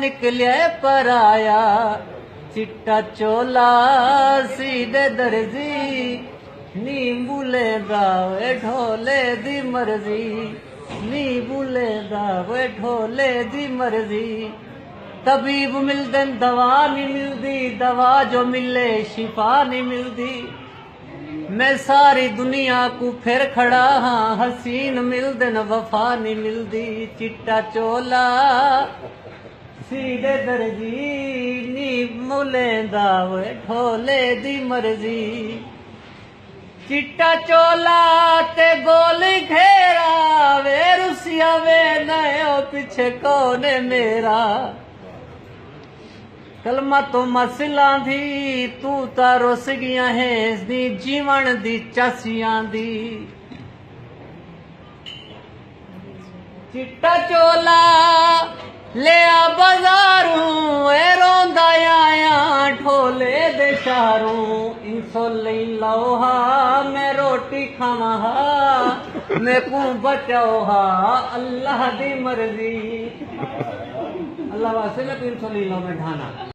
निकले पर आया चिट्टा चोला सीधे दर्जी नी बुलेदा वे ढोले दी मर्जी नी बुलेदा वे ढोले दी मर्जी तबीब मिलदे दवा नहीं मिलदी दवा जो मिले शिफा नहीं मिलदी मैं सारी दुनिया को फिर खड़ा हाँ हसीन मिलदे न वफा नहीं मिलदी चिट्टा चोला सीधे दर्जी नी मुलेंदा वे ढोले दी मर्जी चिट्टा चोला ते गोल घेरा वे रुसिया वे नयो पीछे कौन है मेरा कलमा तो मसला दी तू तारो सिगिया है दी जीवन दी चासियां दी चिट्टा चोला ले आ बाजारू ए रोंदा आया ढोले दे शारू इंसो लई लो हा मैं रोटी खावा हा मैं को बचाओ हा अल्लाह दी मर्जी अल्लाह वास्ते मैं 300 ले लो मैं ढाना